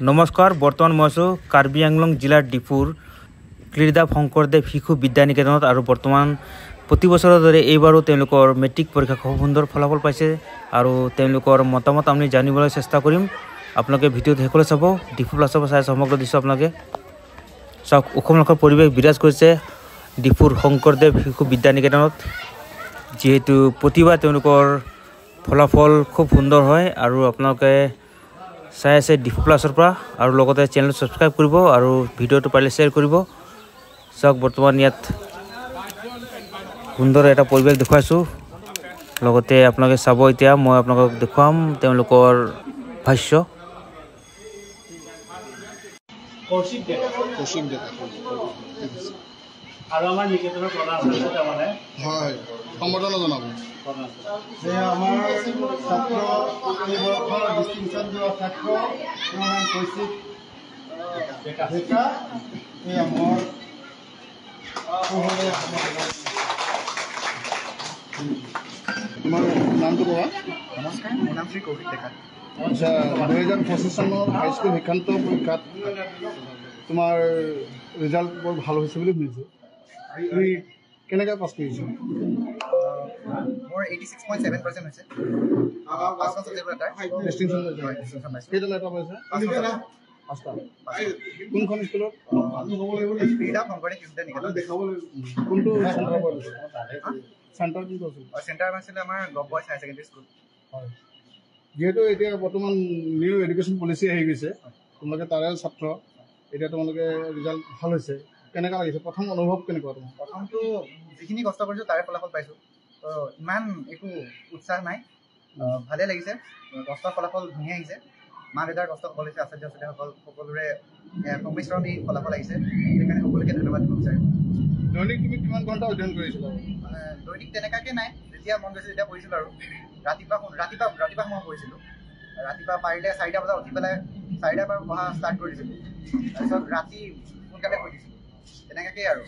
নমস্কাৰ বৰ্তমান মই আছোঁ কাৰ্বি আংলং জিলাৰ ডিপুৰ ক্লীৰদাপ শংকৰদেৱ শিশু বিদ্যা নিকেতনত আৰু বৰ্তমান প্ৰতি বছৰৰ দৰে এইবাৰো তেওঁলোকৰ মেট্ৰিক পৰীক্ষা খুব সুন্দৰ ফলাফল পাইছে আৰু তেওঁলোকৰ মতামত আমি জানিবলৈ চেষ্টা কৰিম। আপোনালোকে ভিডিঅ'ত শেষলৈ চাব। ডিপু প্লাছৰ পৰা চাই সমগ্ৰ দৃশ্য আপোনালোকে চাওক। উখল-মাখল পৰিৱেশ বিৰাজ কৰিছে ডিপুৰ শংকৰদেৱ শিশু বিদ্যা নিকেতনত, যিহেতু প্ৰতিবাৰ তেওঁলোকৰ ফলাফল খুব সুন্দৰ হয় আৰু আপোনালোকে চাই আছে ডিপু প্লাছৰ পৰা আৰু লগতে চেনেল সাবস্ক্ৰাইব কৰিব আৰু ভিডিঅ'টো পাৰিলে শ্বেয়াৰ কৰিব। চাওক বৰ্তমান ইয়াত সুন্দৰ এটা পৰিৱেশ দেখুৱাইছোঁ, লগতে আপোনালোকে চাব। এতিয়া মই আপোনালোকক দেখুৱাম তেওঁলোকৰ ভাষ্য। আৰু আমাৰ নিকেতনৰ প্ৰধান আচাৰ্য মানে হয় সম্বৰ্ধনা জনাব যে আমাৰ ছাত্ৰ এই বৰ্ষৰ ডিষ্টিংশ্যন যোৱা ছাত্ৰ নাম কৌশিক ডেকা। এই আমাৰ তোমাৰ নামটো কোৱা? নমস্কাৰ, মোৰ নাম শ্ৰী কৌশিক ডেকা। আচ্ছা, 2025 চনৰ হাইস্কুল শিক্ষান্ত পৰীক্ষাত তোমাৰ ৰিজাল্ট বৰ ভাল হৈছে বুলি শুনিছোঁ। তুমি কেনেকৈ পাছ কৰিছা? মোৰ 86.7% হৈছে। পাঁচখন ছাবজেক্টৰ এটা ডিষ্টিংশ্যন কেইটা লেটাৰ পাইছা? পাঁচটা। কোনখন স্কুলত? ক্লীৰদাপ শংকৰদেৱ শিশু বিদ্যা নিকেতন। কোনটো চেণ্টাৰ পৰা দিছে? চেণ্টাৰ কোনটো আছিল? চেণ্টাৰ আছিলে আমাৰ gov boys higher secondary school. হয়, যিহেতু এতিয়া বৰ্তমান নিউ এডুকেশ্যন পলিচি আহি গৈছে, তোমালোকে তাৰে ছাত্ৰ, এতিয়া তোমালোকে ৰিজাল্ট ভাল হৈছে, কেনেকুৱা লাগিছে? প্ৰথম অনুভৱ কেনেকুৱা তোমাৰ? প্ৰথমটো যিখিনি কষ্ট কৰিছোঁ তাৰে ফলাফল পাইছোঁ, তো ইমান একো উৎসাহ নাই। ভালেই লাগিছে, কষ্টৰ ফলাফল ধুনীয়া আহিছে। মা দেউতাৰ কষ্ট সফল হৈছে, আচাৰ্য আচাৰ্যসকল সকলোৰে সংমিশ্ৰণ দি ফলাফল আহিছে। সেইকাৰণে সকলোকে ধন্যবাদ দিব বিচাৰিম। দৈনিক তুমি কিমান ঘণ্টা অধ্যয়ন কৰিছিলা? মানে দৈনিক তেনেকুৱাকৈ নাই, যেতিয়া মন গৈছে তেতিয়া পঢ়িছিলোঁ আৰু ৰাতিপুৱা সময় পঢ়িছিলোঁ। ৰাতিপুৱা পাৰিলে 4টা বজাত উঠি পেলাই 4টাৰ পৰা পঢ়া ষ্টাৰ্ট কৰি দিছিলোঁ। তাৰপিছত ৰাতি সোনকালে পঢ়ি দিছিলোঁ, তেনেকুৱাকেই আৰু।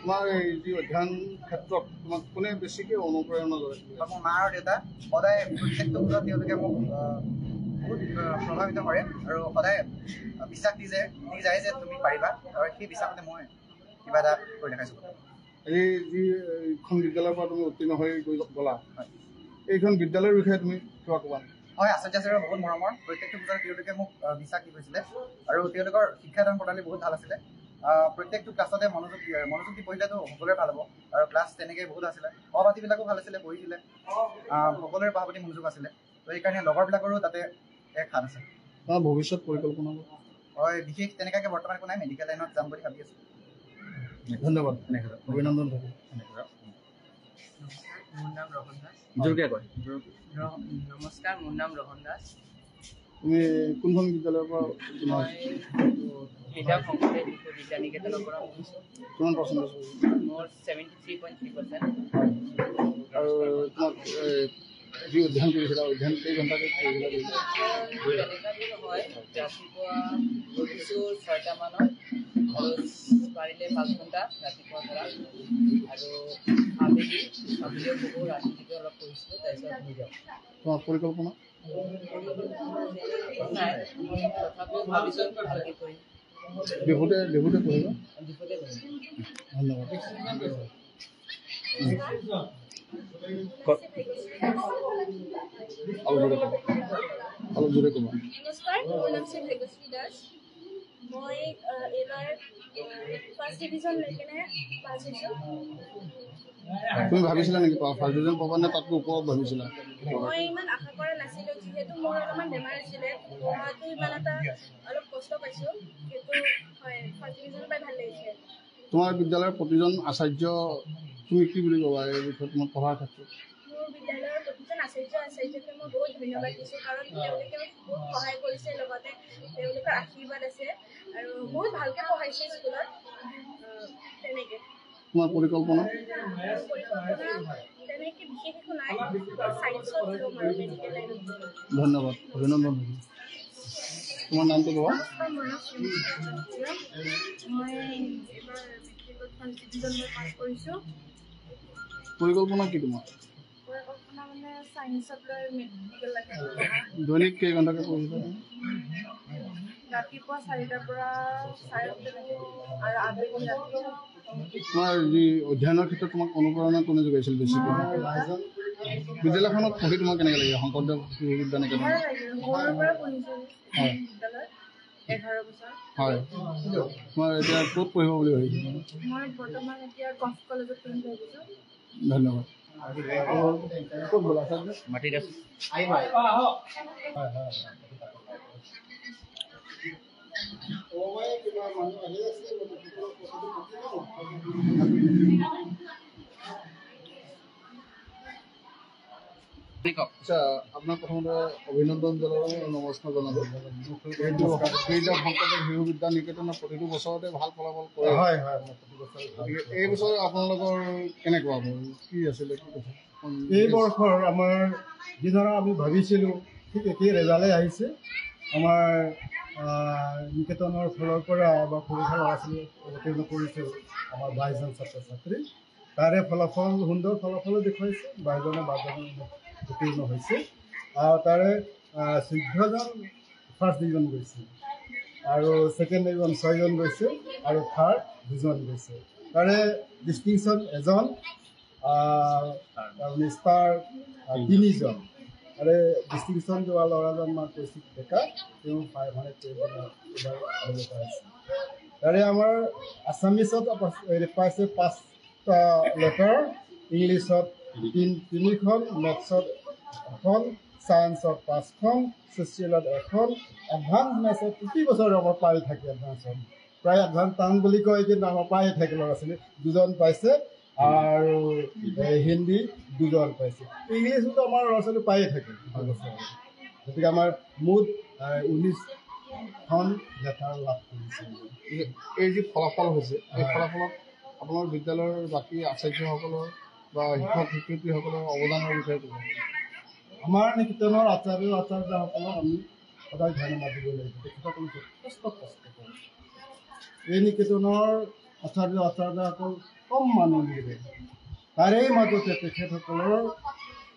তোমাৰ এই যি অধ্যয়ন ক্ষেত্ৰত তোমাক কোনে বেছিকৈ অনুপ্ৰেৰণা জনাইছিলে? মোৰ মা আৰু দেউতা সদায় প্ৰত্যেকটো বছৰত তেওঁলোকে মোক বহুত প্ৰভাৱিত কৰে আৰু সদায় বিশ্বাস দি যায় যে তুমি পাৰিবা, আৰু সেই বিশ্বাসতে মই কিবা এটা কৰি দেখাইছোঁ। এই যিখন বিদ্যালয়ৰ পৰা তুমি উত্তীৰ্ণ হৈ গ'লা, এইখন বিদ্যালয়ৰ বিষয়ে তুমি কিবা ক'বা? হয়, আচাৰ্য আচাৰ্যৰ বহুত মৰমৰ। প্ৰত্যেকটো বছৰত তেওঁলোকে মোক বিশ্বাস দি গৈছিলে আৰু তেওঁলোকৰ শিক্ষাদান প্ৰণালী বহুত ভাল আছিলে। প্ৰত্যেকটো ক্লাছতে মনোযোগ দি পঢ়িলেতো সকলোৰে ভাল হ'ব, আৰু ক্লাছ তেনেকৈ বহুত আছিলে। সহপাঠীবিলাকো ভাল আছিলে, পঢ়িছিলে, সকলোৰে পঢ়া প্ৰতি মনোযোগ আছিলে। তো সেইকাৰণে লগৰবিলাকৰো তাতে এক হাত আছে। তোমাৰ ভৱিষ্যত পৰিকল্পনা? হয়, বিশেষ তেনেকুৱাকৈ বৰ্তমান একো নাই, মেডিকেল লাইনত যাম বুলি ভাবি আছোঁ। ধন্যবাদ, অভিনন্দন থাকিল। মোৰ নাম ৰহন দাস। নমস্কাৰ, মোৰ নাম ৰহন দাস। তুমি কোনখন বিদ্যালয়ৰ পৰা? মই ক্লীৰদাপ শংকৰদেৱ শিশু বিদ্যা নিকেতনৰ পৰা পঢ়িছোঁ। কিমান পাৰ্চেণ্টেজ? মোৰ 73.3%। আৰু তোমাক যি অধ্যয়ন কৰিছিলা, অধ্যয়ন কেই ঘণ্টাকৈ কৰিছিলা? তেনেকুৱাকৈ নহয়, ৰাতিপুৱা উঠিছোঁ 6টা মানত আৰু পাৰিলে 5 ঘণ্টা ৰাতিপুৱা ধৰা, আৰু আবেলিও বহু ৰাতিলৈকে অলপ পঢ়িছিলোঁ, তাৰপিছত শুই যাওঁ। তোমাৰ পৰিকল্পনা? নাই, তথাপিও ভাবিছোঁ ভালকৈ পঢ়িম। ডিপুতে পঢ়িবা? ডিপুতে পঢ়িম। ধন্যবাদ। অলপ জোৰে ক'বা। নমস্কাৰ, মোৰ নাম শ্ৰী ভাগ্যশ্ৰী দাস। মই এইবাৰ ফাৰ্ষ্ট ডিভিজন লৈ কিনে পাছ হৈছোঁ। তুমি ভাবিছিলা নেকি ফাৰ্ষ্ট ডিভিজন পাবা নে তাতকৈ ওপৰত ভাবিছিলা? মই ইমান আশা কৰা নাছিলোঁ, যিহেতু মোৰ অলপমান বেমাৰ আছিলে, পঢ়াটো ইমান এটা অলপ কষ্ট পাইছোঁ, কিন্তু হয় ফাৰ্ষ্ট ডিভিজন পাই ভাল লাগিছে। তোমাৰ বিদ্যালয়ৰ প্ৰতিজন আচাৰ্য তুমি কি বুলি ক'বা এই বিষয়ে তোমাৰ পঢ়াৰ ক্ষেত্ৰত? মোৰ বিদ্যালয়ৰ প্ৰতিজন আচাৰ্যকে মই বহুত ধন্যবাদ দিছোঁ, কাৰণ তেওঁলোকে মোক বহুত সহায় কৰিছে, লগতে তেওঁলোকৰ আশীৰ্বাদ আছে আৰু বহুত ভালকৈ পঢ়াইছে স্কুলত। তেনেকৈ তোমাৰ পৰিকল্পনা? তেনেকৈ বিশেষ একো নাই, ছায়েন্সত ল'ম আৰু মেডিকেল লাইনত। ধন্যবাদ, অভিনন্দন। তোমাৰ নামটো ক'বা? মোৰ নাম শ্ৰীমতী মই এইবাৰ মেট্ৰিকত ফাৰ্ষ্ট ডিভিজন লৈ পাছ কৰিছোঁ। পৰিকল্পনা কি তোমাৰ? পৰিকল্পনা মানে ছায়েন্সত লৈ মেডিকেল লাইনত। দৈনিক কেই ঘণ্টাকৈ পঢ়িবা? ৰাতিপুৱা 4টাৰ পৰা 5:30 আৰু আবেলি ৰাতি তোমাৰ যি অধ্যয়নৰ ক্ষেত্ৰত তোমাক অনুপ্ৰেৰণা কোনে যোগাইছিল বেছিকৈ বিদ্যালয়খনত পঢ়ি তোমাৰ কেনেকৈ লাগে শংকৰদেৱ শিশু বিদ্যা নিকেতন ভাল লাগিল সৰুৰ পৰা পঢ়িছোঁ হয় বিদ্যালয়ত 11 বছৰ হয় তোমাৰ এতিয়া ক'ত পঢ়িব বুলি ভাবিছে মই বৰ্তমান এতিয়া গভ কলেজত পঢ়ি আহিছোঁ ধন্যবাদ ক'ত গ'লা মাটিত আছে আচ্ছা আপোনাক প্ৰথমতে অভিনন্দন জনালোঁ নমস্কাৰ জনালোঁ এইটো ক্ৰীড়া শংকৰদেৱ শিশু বিদ্যা নিকেতনৰ প্ৰতিটো বছৰতে ভাল ফলাফল কৰে হয় হয় গতিকে এই বছৰ আপোনালোকৰ কেনেকুৱা হ'ল কি আছিলে কি কথা এই বৰ্ষৰ আমাৰ যিধৰণে আমি ভাবিছিলোঁ ঠিক একেই ৰেজাল্টে আহিছে আমাৰ নিকেতনৰ ফালৰ পৰা বা সৰু সৰু ল'ৰা ছোৱালী অৱতীৰ্ণ কৰিছিল আমাৰ 22জন ছাত্ৰ ছাত্ৰী তাৰে ফলাফল সুন্দৰ ফলাফলো দেখুৱাইছে 22জনে 12জনে উত্তীৰ্ণ হৈছে আৰু তাৰে 14জন ফাৰ্ষ্ট ডিভিজন গৈছে আৰু ছেকেণ্ড ডিভিজন 6জন গৈছে আৰু থাৰ্ড 2জন গৈছে তাৰে ডিষ্টিংশ্যন এজন ষ্টাৰ 3জন আৰু ডিষ্টিংশ্যন যোৱা ল'ৰাজন আমাৰ কৌশিক ডেকা তেওঁ 500 এবাৰ ল'ব পাৰিছে তাৰে আমাৰ আছামিছত পাইছে 5টা লেটাৰ ইংলিছত 3খন মেথছত 1খন ছায়েন্সত 5খন ছ'চিয়েলত 1খন এডভান্স মেথছত প্ৰতি বছৰে আমাৰ পাই থাকে এডভান্সত প্ৰায় এডভান্স টান বুলি কয় কিন্তু আমাৰ পায়ে থাকে ল'ৰা ছোৱালী 2জন পাইছে আৰু হিন্দী 2জন পাইছে ইংলিছতো আমাৰ ল'ৰা ছোৱালী পায়ে থাকে গতিকে আমাৰ মুঠ 19খন লেটাৰ লাভ কৰিছে এই যি ফলাফল হৈছে এই ফলাফলত আপোনাৰ বিদ্যালয়ৰ বাকী আচাৰ্যসকলৰ বা শিক্ষক শিক্ষয়িত্ৰীসকলৰ অৱদানৰ বিষয়ে ক'ব আমাৰ নিকেতনৰ আচাৰ্যসকলক আমি সদায় ধন্যবাদ দিব লাগিব তেখেতসকলে যথেষ্ট কষ্ট কৰে এই নিকেতনৰ আচাৰ্যসকল কম মানুহ নিদিয়ে তাৰে মাজতে তেখেতসকলৰ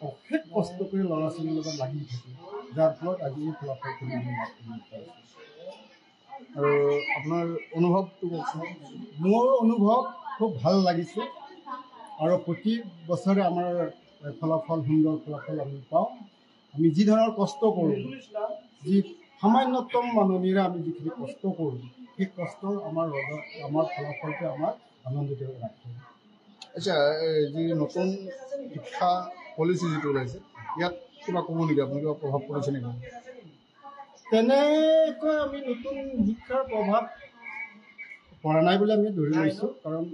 অশেষ কষ্ট কৰি ল'ৰা ছোৱালীৰ লগত লাগি থাকে যাৰ ফলত আজি এই ফলাফলখিনি আমি লাভ কৰিব পাৰিছোঁ আৰু আপোনাৰ অনুভৱটো কওকচোন মোৰ অনুভৱ খুব ভাল লাগিছে আৰু প্ৰতি বছৰে আমাৰ ফলাফল সুন্দৰ ফলাফল আমি পাওঁ আমি যি ধৰণৰ কষ্ট কৰোঁ যি সামান্যতম মাননীৰে আমি যিখিনি কষ্ট কৰোঁ সেই কষ্টৰ আমাৰ ফলাফলটোৱে আমাক আনন্দিত ৰাখে আচ্ছা যি নতুন শিক্ষা পলিচি যিটো ওলাইছে ইয়াত কিবা ক'ব নেকি আপুনি কিবা প্ৰভাৱ পৰিছে নেকি তেনেকৈ আমি নতুন শিক্ষাৰ প্ৰভাৱ পৰা নাই বুলি আমি ধৰি লৈছোঁ কাৰণ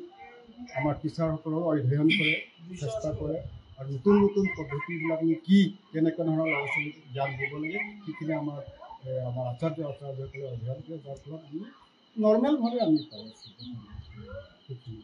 আমাৰ টিচাৰসকলেও অধ্যয়ন কৰে চেষ্টা কৰে আৰু নতুন নতুন পদ্ধতিবিলাকনো কি কেনেকুৱা ধৰণৰ ল'ৰা ছোৱালীক জ্ঞান দিব লাগে সেইখিনি আমাৰ আচাৰ্যসকলে অধ্যয়ন কৰে যাৰ ফলত আমি নৰ্মেলভাৱে আমি পাইছোঁ সেইখিনি